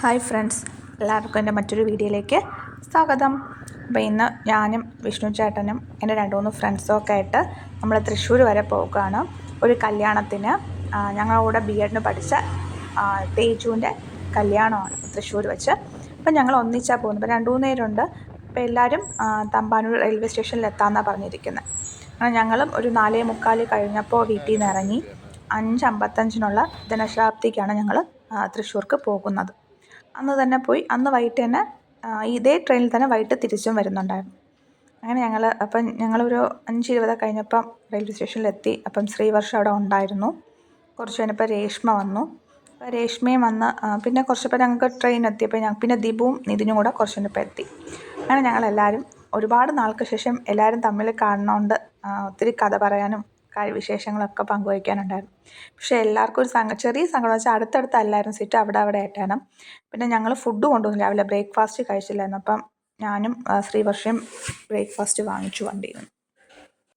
Hi friends, എല്ലാവർക്കും എൻ്റെ മറ്റൊരു വീഡിയോയിലേക്ക് സ്വാഗതം. അപ്പോൾ ഇന്ന് ഞാനും വിഷ്ണു ചേട്ടനും എൻ്റെ 2-3 ഫ്രണ്ട്സും ഒക്കെ ആയിട്ട് നമ്മൾ തൃശ്ശൂർ വരെ പോകുകയാണ് ഒരു കല്യാണത്തിന്. ഞങ്ങളുടെ കൂടെ B.Ed പഠിച്ച തേജുവിൻ്റെ കല്യാണമാണ് തൃശ്ശൂർ വെച്ച്. അപ്പം ഞങ്ങൾ ഒന്നിച്ചാണ് പോകുന്നത്. ഇപ്പോൾ 2-3 പേരുണ്ട്. അപ്പോൾ എല്ലാവരും തമ്പാനൂർ റെയിൽവേ സ്റ്റേഷനിൽ എത്താമെന്നാണ് പറഞ്ഞിരിക്കുന്നത്. അങ്ങനെ ഞങ്ങളും ഒരു 4:45 കഴിഞ്ഞപ്പോൾ വീട്ടിൽ നിന്ന് ഇറങ്ങി 5:55 ജനശതാബ്ദിക്കാണ് ഞങ്ങൾ തൃശ്ശൂർക്ക് പോകുന്നത്. അന്ന് തന്നെ പോയി, അന്ന് വൈകിട്ട് തന്നെ ഇതേ ട്രെയിനിൽ തന്നെ വൈകിട്ട് തിരിച്ചും വരുന്നുണ്ടായിരുന്നു. അങ്ങനെ ഞങ്ങളൊരു 5:20 കഴിഞ്ഞപ്പം റെയിൽവേ സ്റ്റേഷനിലെത്തി. അപ്പം ശ്രീവർഷം അവിടെ ഉണ്ടായിരുന്നു. കുറച്ച് കഴിഞ്ഞപ്പോൾ രേഷ്മ വന്നു. അപ്പോൾ രേഷ്മയും വന്ന് പിന്നെ കുറച്ചപ്പോൾ ഞങ്ങൾക്ക് ട്രെയിൻ എത്തിയപ്പോൾ പിന്നെ ദീപുവും നിതിനും കൂടെ കുറച്ച് കഴിഞ്ഞപ്പോൾ എത്തി. അങ്ങനെ ഞങ്ങളെല്ലാവരും ഒരുപാട് നാൾക്ക് ശേഷം എല്ലാവരും തമ്മിൽ കാണുന്നതുകൊണ്ട് ഒത്തിരി കഥ പറയാനും വിശേഷങ്ങളൊക്കെ പങ്കുവയ്ക്കാനുണ്ടായിരുന്നു. പക്ഷേ എല്ലാവർക്കും ഒരു ചെറിയ സങ്കടം വെച്ചാൽ അടുത്തടുത്തല്ലായിരുന്നു സീറ്റ്, അവിടെ ആയിട്ടാണ്. പിന്നെ ഞങ്ങൾ ഫുഡ് കൊണ്ടുവന്നു, രാവിലെ ബ്രേക്ക്ഫാസ്റ്റ് കഴിച്ചില്ലായിരുന്നു. അപ്പം ഞാനും ശ്രീവർഷയും ബ്രേക്ക്ഫാസ്റ്റ് വാങ്ങിച്ചു വണ്ടിയിൽ നിന്ന്.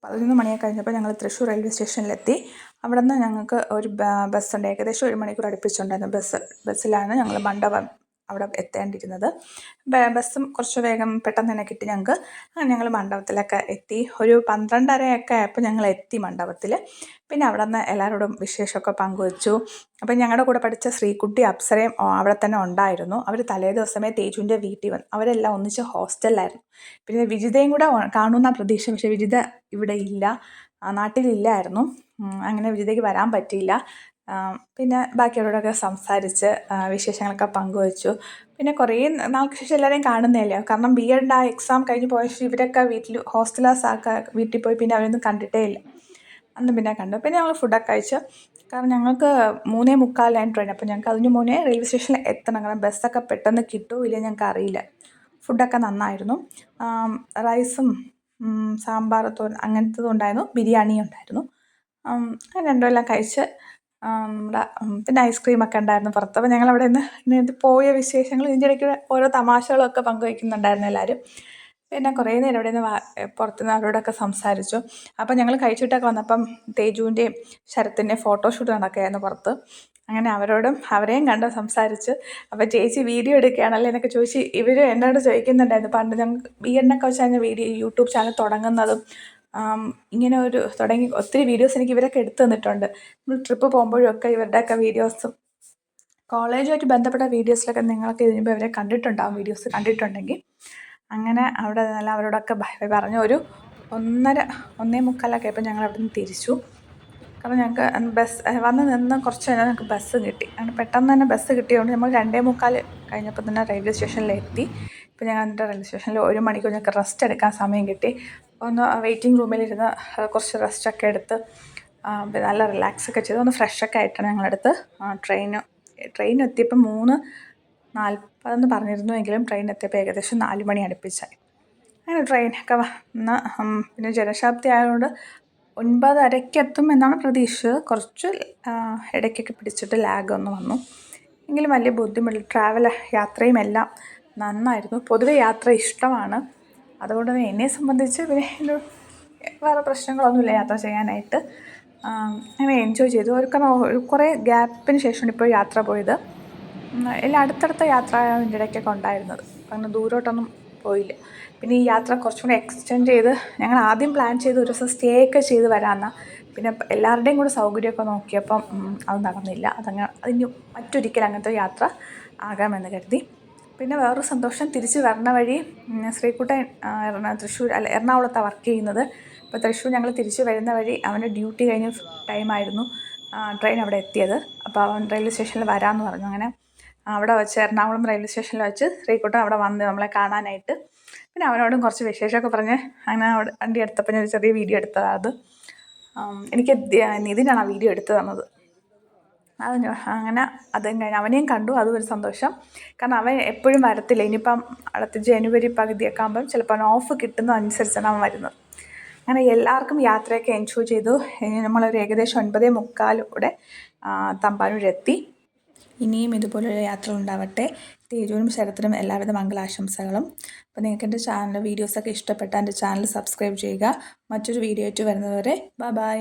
11 മണിയൊക്കെ കഴിഞ്ഞപ്പോൾ ഞങ്ങൾ തൃശ്ശൂർ റെയിൽവേ സ്റ്റേഷനിലെത്തി. അവിടെ നിന്ന് ഞങ്ങൾക്ക് ഒരു ബസ്സുണ്ട്, ഏകദേശം 1 മണിക്കൂർ അടുപ്പിച്ചുണ്ടായിരുന്നു ബസ്സിലാണ് ഞങ്ങൾ മണ്ഡപം അവിടെ എത്തേണ്ടിയിരുന്നത്. ബസ്സും കുറച്ച് വേഗം പെട്ടെന്ന് തന്നെ കിട്ടി ഞങ്ങൾക്ക്. അങ്ങനെ ഞങ്ങൾ മണ്ഡപത്തിലൊക്കെ എത്തി. ഒരു 12:30 ആയപ്പോൾ ഞങ്ങൾ എത്തി മണ്ഡപത്തിൽ. പിന്നെ അവിടെ നിന്ന് എല്ലാവരോടും വിശേഷമൊക്കെ പങ്കുവച്ചു. അപ്പം ഞങ്ങളുടെ കൂടെ പഠിച്ച ശ്രീകുട്ടി അപ്സരയും അവിടെ തന്നെ ഉണ്ടായിരുന്നു. അവർ തലേ ദിവസമേ തേജുവിൻ്റെ വീട്ടിൽ വന്നു. അവരെല്ലാം ഒന്നിച്ച് ഹോസ്റ്റലിലായിരുന്നു. പിന്നെ വിജിതയും കൂടെ കാണുന്ന പ്രതീക്ഷ, പക്ഷേ വിജിത ഇവിടെ ഇല്ല, നാട്ടിലില്ലായിരുന്നു. അങ്ങനെ വിജിതയ്ക്ക് വരാൻ പറ്റിയില്ല. പിന്നെ ബാക്കിയുള്ളവരോടൊക്കെ സംസാരിച്ച് വിശേഷങ്ങളൊക്കെ പങ്കുവച്ചു. പിന്നെ കുറേ നാൾക്ക് ശേഷം എല്ലാവരെയും കാണുന്നതല്ലേ, കാരണം B.Ed എക്സാം കഴിഞ്ഞ് പോയ ശേഷം ഇവരൊക്കെ ഹോസ്റ്റലേഴ്സൊക്കെ വീട്ടിൽ പോയി, പിന്നെ അവരൊന്നും കണ്ടിട്ടേ ഇല്ല. അന്ന് പിന്നെ കണ്ടു. പിന്നെ ഞങ്ങൾ ഫുഡൊക്കെ കഴിച്ചു. കാരണം ഞങ്ങൾക്ക് 3:45 ട്രെയിൻ. അപ്പോൾ ഞങ്ങൾക്ക് അതിന് മുന്നേ റെയിൽവേ സ്റ്റേഷനിൽ എത്തണം, കാരണം ബസ്സൊക്കെ പെട്ടെന്ന് കിട്ടുമോ ഇല്ല ഞങ്ങൾക്ക് അറിയില്ല. ഫുഡൊക്കെ നന്നായിരുന്നു. റൈസും സാമ്പാർ തോരൻ അങ്ങനത്തതും ഉണ്ടായിരുന്നു, ബിരിയാണിയും ഉണ്ടായിരുന്നു. അങ്ങനെ രണ്ടുമെല്ലാം കഴിച്ച് പിന്നെ ഐസ്ക്രീമൊക്കെ ഉണ്ടായിരുന്നു പുറത്ത്. അപ്പോൾ ഞങ്ങളവിടെ നിന്ന് പോയ വിശേഷങ്ങൾ, ഇതിൻ്റെ ഇടയ്ക്ക് ഓരോ തമാശകളൊക്കെ പങ്കുവയ്ക്കുന്നുണ്ടായിരുന്നു എല്ലാവരും. പിന്നെ കുറേ നേരം അവിടെ നിന്ന് പുറത്തുനിന്ന് അവരോടൊക്കെ സംസാരിച്ചു. അപ്പം ഞങ്ങൾ കഴിച്ചിട്ടൊക്കെ വന്നപ്പം തേജുവിൻ്റെയും ശരത്തിൻ്റെയും ഫോട്ടോഷൂട്ട് നടക്കുകയായിരുന്നു പുറത്ത്. അങ്ങനെ അവരെയും കണ്ട് സംസാരിച്ച്. അപ്പോൾ ചേച്ചി വീഡിയോ എടുക്കുകയാണല്ലോ എന്നൊക്കെ ചോദിച്ച് ഇവർ എന്നോട് ചോദിക്കുന്നുണ്ടായിരുന്നു. പണ്ട് ഞങ്ങൾക്ക് B.Ed വെച്ചാൽ വീഡിയോ യൂട്യൂബ് ചാനൽ തുടങ്ങുന്നതും ഇങ്ങനെ തുടങ്ങി ഒത്തിരി വീഡിയോസ് എനിക്ക് ഇവരൊക്കെ എടുത്തു തന്നിട്ടുണ്ട്. നമ്മൾ ട്രിപ്പ് പോകുമ്പോഴും ഒക്കെ ഇവരുടെയൊക്കെ വീഡിയോസും കോളേജുമായിട്ട് ബന്ധപ്പെട്ട വീഡിയോസിലൊക്കെ നിങ്ങൾക്ക് ഇതിന് മുമ്പ് ഇവരെ കണ്ടിട്ടുണ്ടാകും, വീഡിയോസ് കണ്ടിട്ടുണ്ടെങ്കിൽ. അങ്ങനെ അവിടെ നല്ല അവരോടൊക്കെ പറഞ്ഞു. ഒരു 1:45 ആയപ്പോൾ ഞങ്ങൾ അവിടെ നിന്ന് തിരിച്ചു. കാരണം ഞങ്ങൾക്ക് ബസ് വന്ന് നിന്ന് കുറച്ച് കഴിഞ്ഞാൽ ഞങ്ങൾക്ക് ബസ് കിട്ടി. അങ്ങനെ പെട്ടെന്ന് തന്നെ ബസ് കിട്ടിയതുകൊണ്ട് നമ്മൾ 2:45 കഴിഞ്ഞപ്പോൾ തന്നെ റെയിൽവേ സ്റ്റേഷനിലെത്തി. ഇപ്പോൾ ഞങ്ങൾ എന്നിട്ട് റെയിൽവേ സ്റ്റേഷനിൽ 1 മണിക്കൂർ ഞങ്ങൾക്ക് റെസ്റ്റ് എടുക്കാൻ സമയം കിട്ടി. ഒന്ന് വെയിറ്റിംഗ് റൂമിലിരുന്ന് കുറച്ച് റെസ്റ്റൊക്കെ എടുത്ത് നല്ല റിലാക്സൊക്കെ ചെയ്ത് ഒന്ന് ഫ്രഷൊക്കെ ആയിട്ടാണ് ഞങ്ങളെടുത്ത് ട്രെയിൻ എത്തിയപ്പോൾ 3:40 പറഞ്ഞിരുന്നുവെങ്കിലും ട്രെയിൻ എത്തിയപ്പോൾ ഏകദേശം 4 മണി അടുപ്പിച്ചായി. അങ്ങനെ ട്രെയിനൊക്കെ വന്ന് പിന്നെ ജനശതാബ്ദി ആയതുകൊണ്ട് 9:30 എത്തും എന്നാണ് പ്രതീക്ഷ. കുറച്ച് ഇടയ്ക്കൊക്കെ പിടിച്ചിട്ട് ലാഗൊന്ന് വന്നു, എങ്കിലും വലിയ ബുദ്ധിമുട്ടില്ല. യാത്രയും എല്ലാം നന്നായിരുന്നു. പൊതുവെ യാത്ര ഇഷ്ടമാണ്, അതുകൊണ്ട് തന്നെ എന്നെ സംബന്ധിച്ച് പിന്നെ വേറെ പ്രശ്നങ്ങളൊന്നുമില്ല യാത്ര ചെയ്യാനായിട്ട്. അങ്ങനെ എൻജോയ് ചെയ്തു. കുറേ ഗ്യാപ്പിന് ശേഷമാണ് ഇപ്പോൾ യാത്ര പോയത്. എല്ലാം അടുത്തടുത്ത യാത്ര അതിൻ്റെ ഇടയ്ക്കൊക്കെ ഉണ്ടായിരുന്നത്, അങ്ങനെ ദൂരോട്ടൊന്നും പോയില്ല. പിന്നെ ഈ യാത്ര കുറച്ചും കൂടി എക്സ്റ്റെൻഡ് ചെയ്ത് ഞങ്ങൾ ആദ്യം പ്ലാൻ ചെയ്ത് ഒരു ദിവസം സ്റ്റേ ഒക്കെ ചെയ്ത് വരാമെന്നാണ്. പിന്നെ എല്ലാവരുടെയും കൂടെ സൗകര്യമൊക്കെ നോക്കിയപ്പം അത് നടന്നില്ല. അതിന് മറ്റൊരിക്കൽ അങ്ങനത്തെ യാത്ര ആകാമെന്ന് കരുതി. പിന്നെ വേറൊരു സന്തോഷം, തിരിച്ച് വരണ വഴി ശ്രീകുട്ടൻ എറണാകുളത്താണ് വർക്ക് ചെയ്യുന്നത്. അപ്പോൾ തൃശ്ശൂർ ഞങ്ങൾ തിരിച്ച് വരുന്ന വഴി അവൻ്റെ ഡ്യൂട്ടി കഴിഞ്ഞ ടൈമായിരുന്നു ട്രെയിൻ അവിടെ എത്തിയത്. അപ്പോൾ അവൻ റെയിൽവേ സ്റ്റേഷനിൽ വരാമെന്ന് പറഞ്ഞു. അങ്ങനെ അവിടെ വെച്ച് എറണാകുളം റെയിൽവേ സ്റ്റേഷനിൽ വെച്ച് ശ്രീകുട്ടൻ അവിടെ വന്ന് നമ്മളെ കാണാനായിട്ട്. പിന്നെ അവനോടും കുറച്ച് വിശേഷമൊക്കെ പറഞ്ഞ് അങ്ങനെ അവിടെ വണ്ടി എടുത്തപ്പോൾ ഞാൻ ഒരു ചെറിയ വീഡിയോ എടുത്തതാണ് അത്. എനിക്ക് നിതിനാണ് ആ വീഡിയോ എടുത്തു തന്നത്. അങ്ങനെ അതും കഴിഞ്ഞ് അവനെയും കണ്ടു, അതും ഒരു സന്തോഷം. കാരണം അവൻ എപ്പോഴും വരത്തില്ല. ഇനിയിപ്പം അടുത്ത ജനുവരി പകുതിയൊക്കെ ആകുമ്പം ചിലപ്പോൾ ഓഫ് കിട്ടുന്നതനുസരിച്ചാണ് അവൻ വരുന്നത്. അങ്ങനെ എല്ലാവർക്കും യാത്രയൊക്കെ എൻജോയ് ചെയ്തു. നമ്മളൊരു ഏകദേശം 9:45 തമ്പാനൂരെത്തി. ഇനിയും ഇതുപോലൊരു യാത്ര ഉണ്ടാവട്ടെ. തേജുവിനും ശരത്തിനും എല്ലാവിധ മംഗളാശംസകളും. അപ്പോൾ നിങ്ങൾക്ക് എൻ്റെ ചാനൽ വീഡിയോസൊക്കെ ഇഷ്ടപ്പെട്ടാൽ എൻ്റെ ചാനൽ സബ്സ്ക്രൈബ് ചെയ്യുക. മറ്റൊരു വീഡിയോ ആയിട്ട് വരുന്നതുവരെ ബൈ.